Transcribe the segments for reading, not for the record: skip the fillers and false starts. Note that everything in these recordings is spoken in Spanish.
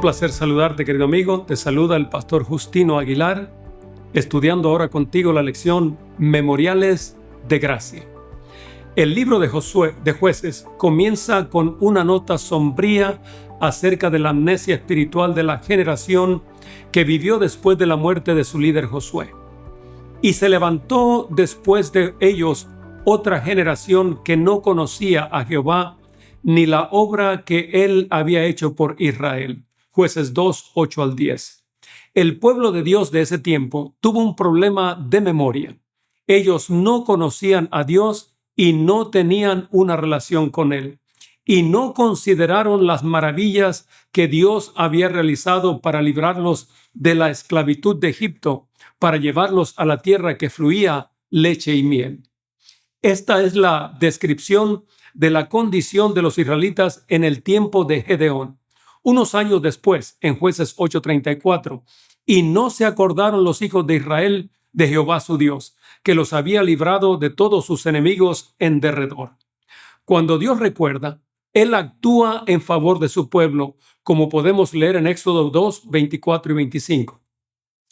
Un placer saludarte, querido amigo. Te saluda el pastor Justino Aguilar, estudiando ahora contigo la lección Memoriales de Gracia. El libro de Jueces comienza con una nota sombría acerca de la amnesia espiritual de la generación que vivió después de la muerte de su líder Josué. Y se levantó después de ellos otra generación que no conocía a Jehová ni la obra que él había hecho por Israel. Jueces 2, 8 al 10. El pueblo de Dios de ese tiempo tuvo un problema de memoria. Ellos no conocían a Dios y no tenían una relación con Él. Y no consideraron las maravillas que Dios había realizado para librarlos de la esclavitud de Egipto, para llevarlos a la tierra que fluía leche y miel. Esta es la descripción de la condición de los israelitas en el tiempo de Gedeón. Unos años después, en Jueces 8:34, y no se acordaron los hijos de Israel de Jehová su Dios, que los había librado de todos sus enemigos en derredor. Cuando Dios recuerda, Él actúa en favor de su pueblo, como podemos leer en Éxodo 2, 24 y 25.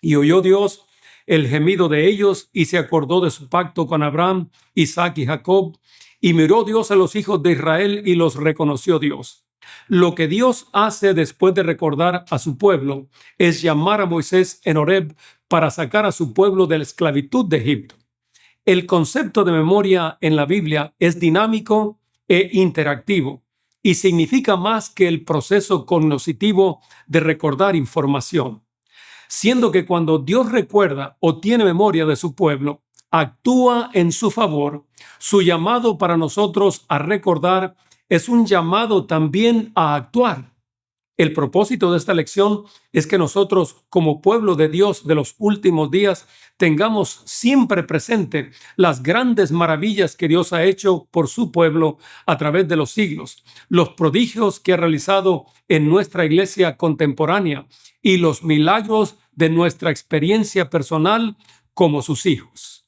Y oyó Dios el gemido de ellos y se acordó de su pacto con Abraham, Isaac y Jacob, y miró Dios a los hijos de Israel y los reconoció Dios. Lo que Dios hace después de recordar a su pueblo es llamar a Moisés en Horeb para sacar a su pueblo de la esclavitud de Egipto. El concepto de memoria en la Biblia es dinámico e interactivo y significa más que el proceso cognoscitivo de recordar información. Siendo que cuando Dios recuerda o tiene memoria de su pueblo, actúa en su favor, su llamado para nosotros a recordar es un llamado también a actuar. El propósito de esta lección es que nosotros, como pueblo de Dios de los últimos días, tengamos siempre presente las grandes maravillas que Dios ha hecho por su pueblo a través de los siglos, los prodigios que ha realizado en nuestra iglesia contemporánea y los milagros de nuestra experiencia personal como sus hijos.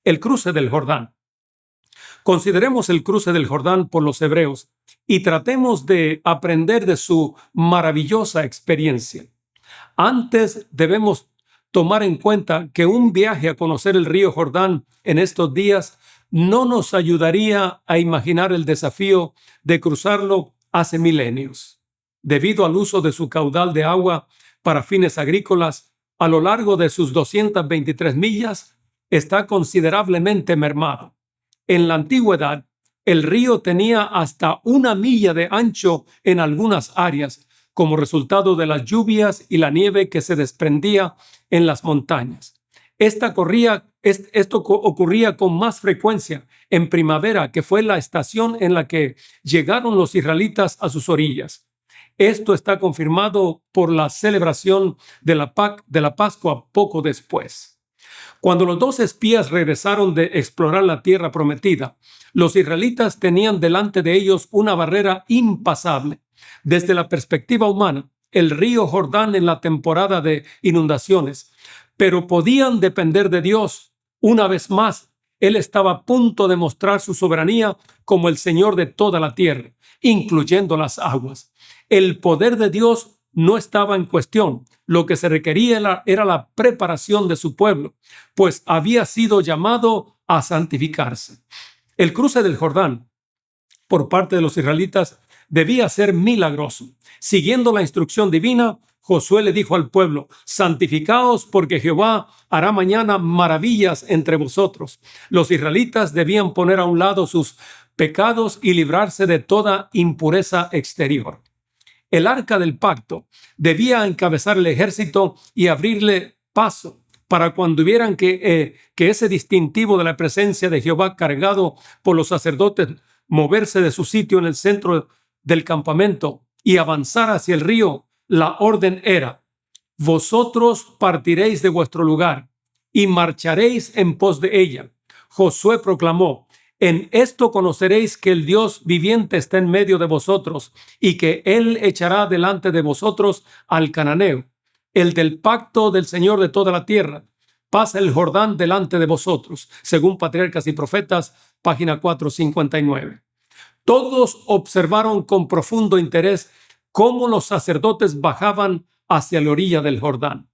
El cruce del Jordán. Consideremos el cruce del Jordán por los hebreos y tratemos de aprender de su maravillosa experiencia. Antes debemos tomar en cuenta que un viaje a conocer el río Jordán en estos días no nos ayudaría a imaginar el desafío de cruzarlo hace milenios. Debido al uso de su caudal de agua para fines agrícolas, a lo largo de sus 223 millas, está considerablemente mermado. En la antigüedad, el río tenía hasta 1 milla de ancho en algunas áreas, como resultado de las lluvias y la nieve que se desprendía en las montañas. Esto ocurría con más frecuencia en primavera, que fue la estación en la que llegaron los israelitas a sus orillas. Esto está confirmado por la celebración de la Pascua poco después. Cuando los 2 espías regresaron de explorar la tierra prometida, los israelitas tenían delante de ellos una barrera impasable. Desde la perspectiva humana, el río Jordán en la temporada de inundaciones, pero podían depender de Dios. Una vez más, Él estaba a punto de mostrar su soberanía como el Señor de toda la tierra, incluyendo las aguas. El poder de Dios no estaba en cuestión. Lo que se requería era la preparación de su pueblo, pues había sido llamado a santificarse. El cruce del Jordán por parte de los israelitas debía ser milagroso. Siguiendo la instrucción divina, Josué le dijo al pueblo: santificaos, porque Jehová hará mañana maravillas entre vosotros. Los israelitas debían poner a un lado sus pecados y librarse de toda impureza exterior. El arca del pacto debía encabezar el ejército y abrirle paso para cuando vieran que ese distintivo de la presencia de Jehová cargado por los sacerdotes moverse de su sitio en el centro del campamento y avanzar hacia el río. La orden era: vosotros partiréis de vuestro lugar y marcharéis en pos de ella. Josué proclamó: en esto conoceréis que el Dios viviente está en medio de vosotros y que Él echará delante de vosotros al cananeo, el del pacto del Señor de toda la tierra. Pasa el Jordán delante de vosotros, según Patriarcas y Profetas, página 459. Todos observaron con profundo interés cómo los sacerdotes bajaban hacia la orilla del Jordán.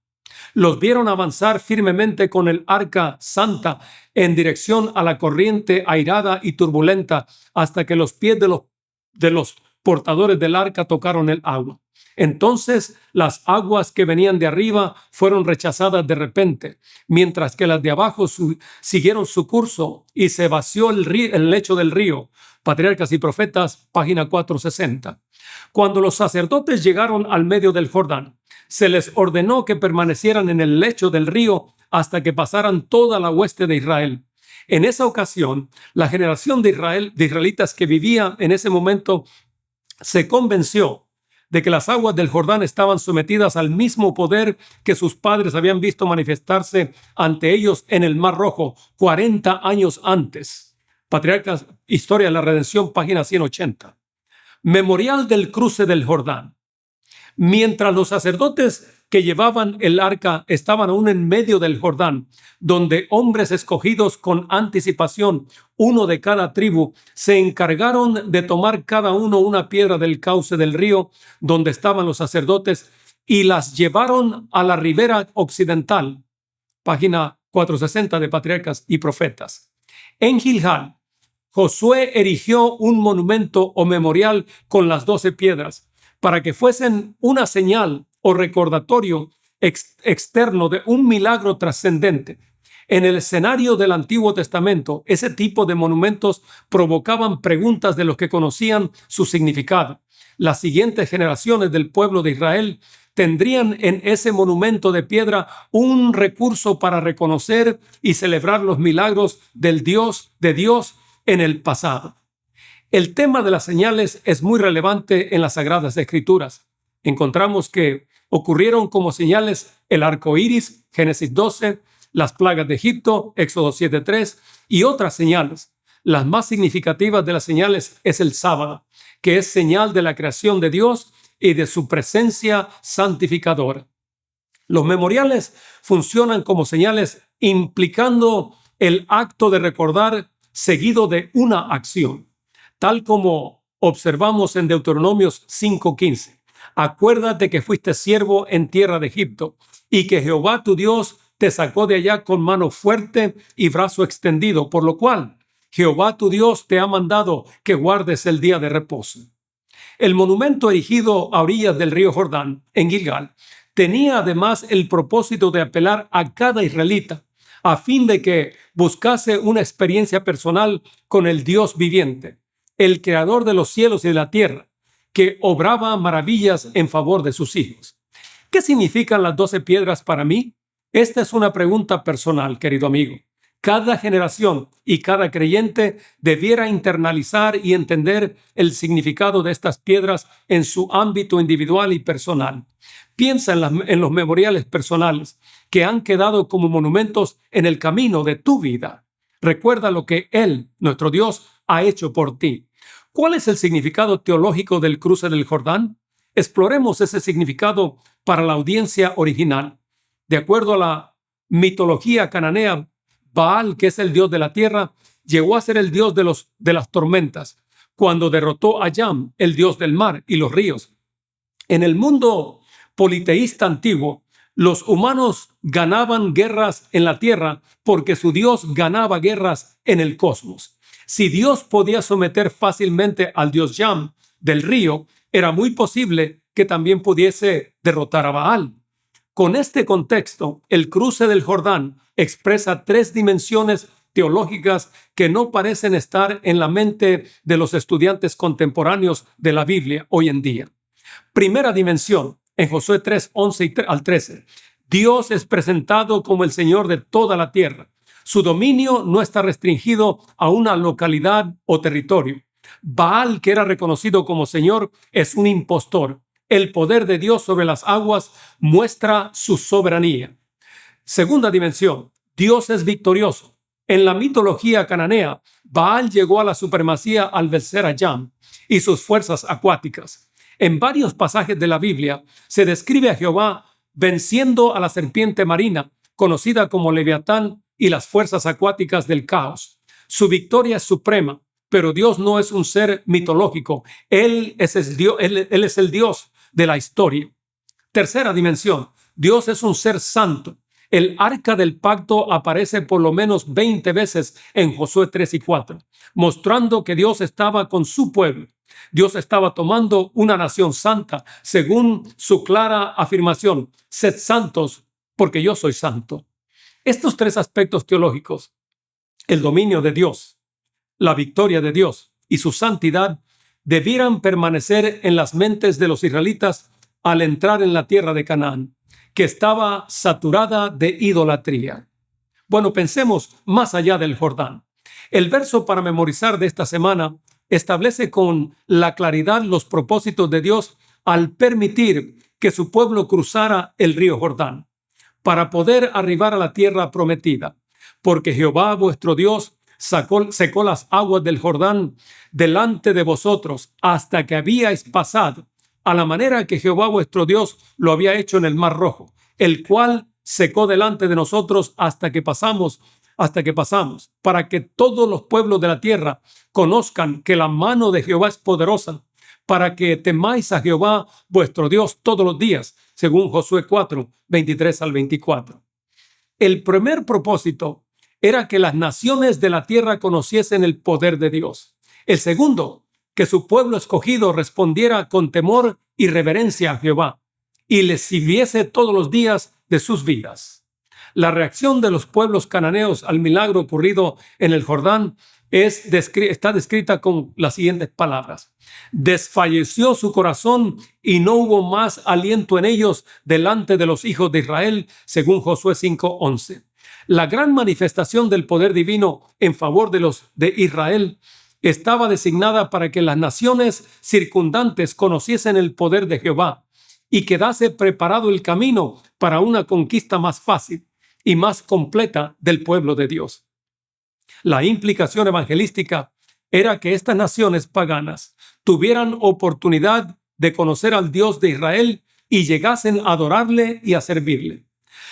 Los vieron avanzar firmemente con el arca santa en dirección a la corriente airada y turbulenta hasta que los pies de los portadores del arca tocaron el agua. Entonces las aguas que venían de arriba fueron rechazadas de repente, mientras que las de abajo siguieron su curso y se vació el lecho del río. Patriarcas y Profetas, página 460. Cuando los sacerdotes llegaron al medio del Jordán, se les ordenó que permanecieran en el lecho del río hasta que pasaran toda la hueste de Israel. En esa ocasión, la generación de israelitas que vivía en ese momento se convenció de que las aguas del Jordán estaban sometidas al mismo poder que sus padres habían visto manifestarse ante ellos en el Mar Rojo 40 años antes. Patriarcas, Historia de la Redención, página 180. Memorial del cruce del Jordán. Mientras los sacerdotes que llevaban el arca estaban aún en medio del Jordán, donde hombres escogidos con anticipación, uno de cada tribu, se encargaron de tomar cada uno una piedra del cauce del río donde estaban los sacerdotes y las llevaron a la ribera occidental. Página 460 de Patriarcas y Profetas. En Gilgal, Josué erigió un monumento o memorial con las 12 piedras para que fuesen una señal o recordatorio externo de un milagro trascendente. En el escenario del Antiguo Testamento, ese tipo de monumentos provocaban preguntas de los que conocían su significado. Las siguientes generaciones del pueblo de Israel tendrían en ese monumento de piedra un recurso para reconocer y celebrar los milagros de Dios en el pasado. El tema de las señales es muy relevante en las Sagradas Escrituras. Encontramos que ocurrieron como señales el arco iris, Génesis 12, las plagas de Egipto, Éxodo 7:3, y otras señales. Las más significativas de las señales es el sábado, que es señal de la creación de Dios y de su presencia santificadora. Los memoriales funcionan como señales implicando el acto de recordar seguido de una acción, tal como observamos en Deuteronomios 5:15. Acuérdate que fuiste siervo en tierra de Egipto y que Jehová tu Dios te sacó de allá con mano fuerte y brazo extendido, por lo cual Jehová tu Dios te ha mandado que guardes el día de reposo. El monumento erigido a orillas del río Jordán, en Gilgal, tenía además el propósito de apelar a cada israelita a fin de que buscase una experiencia personal con el Dios viviente, el creador de los cielos y de la tierra, que obraba maravillas en favor de sus hijos. ¿Qué significan las 12 piedras para mí? Esta es una pregunta personal, querido amigo. Cada generación y cada creyente debiera internalizar y entender el significado de estas piedras en su ámbito individual y personal. Piensa en los memoriales personales que han quedado como monumentos en el camino de tu vida. Recuerda lo que Él, nuestro Dios, ha hecho por ti. ¿Cuál es el significado teológico del cruce del Jordán? Exploremos ese significado para la audiencia original. De acuerdo a la mitología cananea, Baal, que es el dios de la tierra, llegó a ser el dios de las tormentas, cuando derrotó a Yam, el dios del mar y los ríos. En el mundo politeísta antiguo, los humanos ganaban guerras en la tierra porque su Dios ganaba guerras en el cosmos. Si Dios podía someter fácilmente al dios Yam del río, era muy posible que también pudiese derrotar a Baal. Con este contexto, el cruce del Jordán expresa 3 dimensiones teológicas que no parecen estar en la mente de los estudiantes contemporáneos de la Biblia hoy en día. Primera dimensión, en Josué 3, 11 al 13. Dios es presentado como el Señor de toda la tierra. Su dominio no está restringido a una localidad o territorio. Baal, que era reconocido como Señor, es un impostor. El poder de Dios sobre las aguas muestra su soberanía. Segunda dimensión, Dios es victorioso. En la mitología cananea, Baal llegó a la supremacía al vencer a Yam y sus fuerzas acuáticas. En varios pasajes de la Biblia se describe a Jehová venciendo a la serpiente marina, conocida como Leviatán, y las fuerzas acuáticas del caos. Su victoria es suprema, pero Dios no es un ser mitológico. Él es el Dios de la historia. Tercera dimensión, Dios es un ser santo. El arca del pacto aparece por lo menos 20 veces en Josué 3 y 4, mostrando que Dios estaba con su pueblo. Dios estaba tomando una nación santa, según su clara afirmación: sed santos porque yo soy santo. Estos tres aspectos teológicos, el dominio de Dios, la victoria de Dios y su santidad, debieran permanecer en las mentes de los israelitas al entrar en la tierra de Canaán, que estaba saturada de idolatría. Bueno, pensemos más allá del Jordán. El verso para memorizar de esta semana establece con la claridad los propósitos de Dios al permitir que su pueblo cruzara el río Jordán para poder arribar a la tierra prometida, porque Jehová vuestro Dios secó las aguas del Jordán delante de vosotros hasta que habíais pasado, a la manera que Jehová vuestro Dios lo había hecho en el Mar Rojo, el cual secó delante de nosotros hasta que pasamos, para que todos los pueblos de la tierra conozcan que la mano de Jehová es poderosa, para que temáis a Jehová vuestro Dios todos los días, según Josué 4, 23 al 24. El primer propósito era que las naciones de la tierra conociesen el poder de Dios. El segundo, que su pueblo escogido respondiera con temor y reverencia a Jehová y les sirviese todos los días de sus vidas. La reacción de los pueblos cananeos al milagro ocurrido en el Jordán está descrita con las siguientes palabras: desfalleció su corazón y no hubo más aliento en ellos delante de los hijos de Israel, según Josué 5:11. La gran manifestación del poder divino en favor de los de Israel estaba designada para que las naciones circundantes conociesen el poder de Jehová y quedase preparado el camino para una conquista más fácil y más completa del pueblo de Dios. La implicación evangelística era que estas naciones paganas tuvieran oportunidad de conocer al Dios de Israel y llegasen a adorarle y a servirle.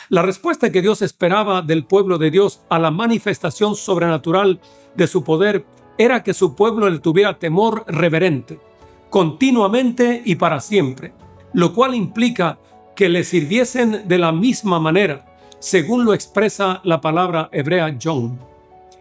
La respuesta que Dios esperaba del pueblo de Dios a la manifestación sobrenatural de su poder era que su pueblo le tuviera temor reverente, continuamente y para siempre, lo cual implica que le sirviesen de la misma manera, según lo expresa la palabra hebrea John.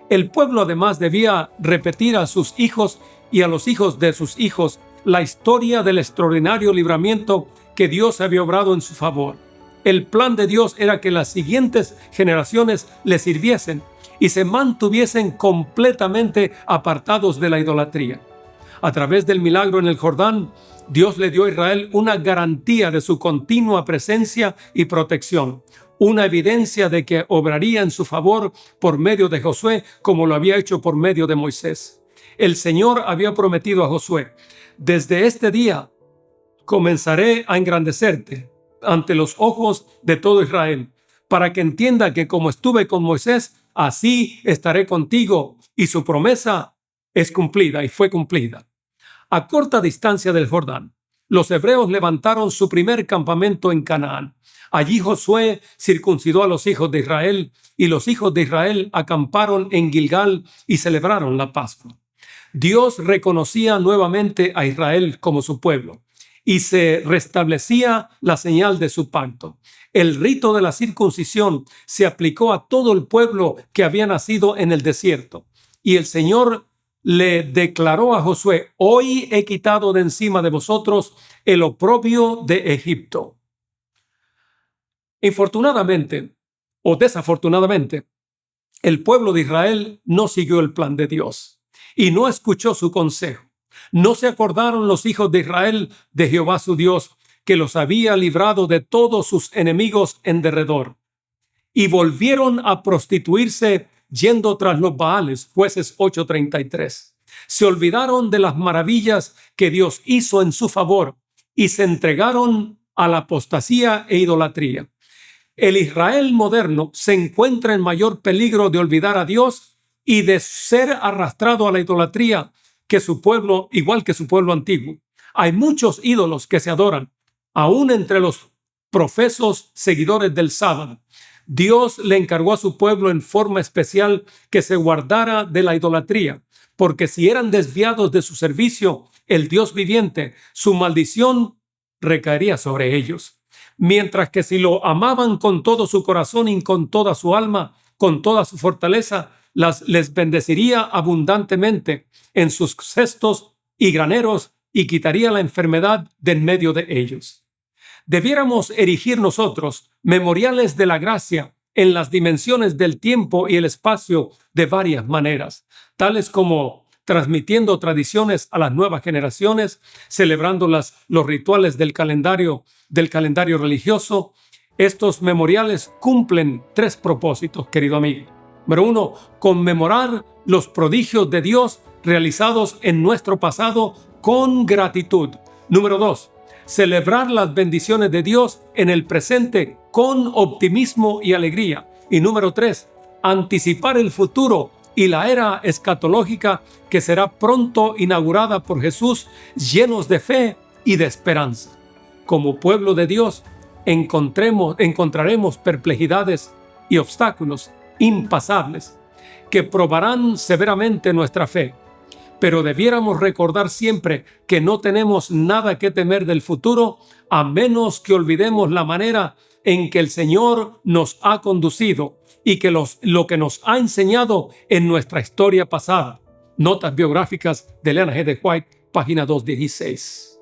El pueblo además debía repetir a sus hijos y a los hijos de sus hijos la historia del extraordinario libramiento que Dios había obrado en su favor. El plan de Dios era que las siguientes generaciones le sirviesen y se mantuviesen completamente apartados de la idolatría. A través del milagro en el Jordán, Dios le dio a Israel una garantía de su continua presencia y protección, una evidencia de que obraría en su favor por medio de Josué, como lo había hecho por medio de Moisés. El Señor había prometido a Josué: desde este día comenzaré a engrandecerte ante los ojos de todo Israel, para que entienda que como estuve con Moisés, así estaré contigo. Y su promesa es cumplida y fue cumplida. A corta distancia del Jordán, los hebreos levantaron su primer campamento en Canaán. Allí Josué circuncidó a los hijos de Israel y los hijos de Israel acamparon en Gilgal y celebraron la Pascua. Dios reconocía nuevamente a Israel como su pueblo y se restablecía la señal de su pacto. El rito de la circuncisión se aplicó a todo el pueblo que había nacido en el desierto. Y el Señor le declaró a Josué: hoy he quitado de encima de vosotros el oprobio de Egipto. Infortunadamente o desafortunadamente, el pueblo de Israel no siguió el plan de Dios y no escuchó su consejo. No se acordaron los hijos de Israel de Jehová su Dios, que los había librado de todos sus enemigos en derredor, y volvieron a prostituirse yendo tras los Baales. Jueces 8:33. Se olvidaron de las maravillas que Dios hizo en su favor y se entregaron a la apostasía e idolatría. El Israel moderno se encuentra en mayor peligro de olvidar a Dios y de ser arrastrado a la idolatría que su pueblo, igual que su pueblo antiguo. Hay muchos ídolos que se adoran, aún entre los profesos seguidores del sábado. Dios le encargó a su pueblo en forma especial que se guardara de la idolatría, porque si eran desviados de su servicio, el Dios viviente, su maldición recaería sobre ellos. Mientras que si lo amaban con todo su corazón y con toda su alma, con toda su fortaleza, les bendeciría abundantemente en sus cestos y graneros y quitaría la enfermedad de en medio de ellos. Debiéramos erigir nosotros memoriales de la gracia en las dimensiones del tiempo y el espacio de varias maneras, tales como transmitiendo tradiciones a las nuevas generaciones, celebrando los rituales del calendario religioso. Estos memoriales cumplen 3 propósitos, querido amigo. Número 1, conmemorar los prodigios de Dios realizados en nuestro pasado con gratitud. Número 2, celebrar las bendiciones de Dios en el presente con optimismo y alegría. Y número 3, anticipar el futuro y la era escatológica que será pronto inaugurada por Jesús, llenos de fe y de esperanza. Como pueblo de Dios, encontraremos perplejidades y obstáculos impasables que probarán severamente nuestra fe. Pero debiéramos recordar siempre que no tenemos nada que temer del futuro, a menos que olvidemos la manera en que el Señor nos ha conducido y que lo que nos ha enseñado en nuestra historia pasada. Notas biográficas de Ellen G. White, página 216.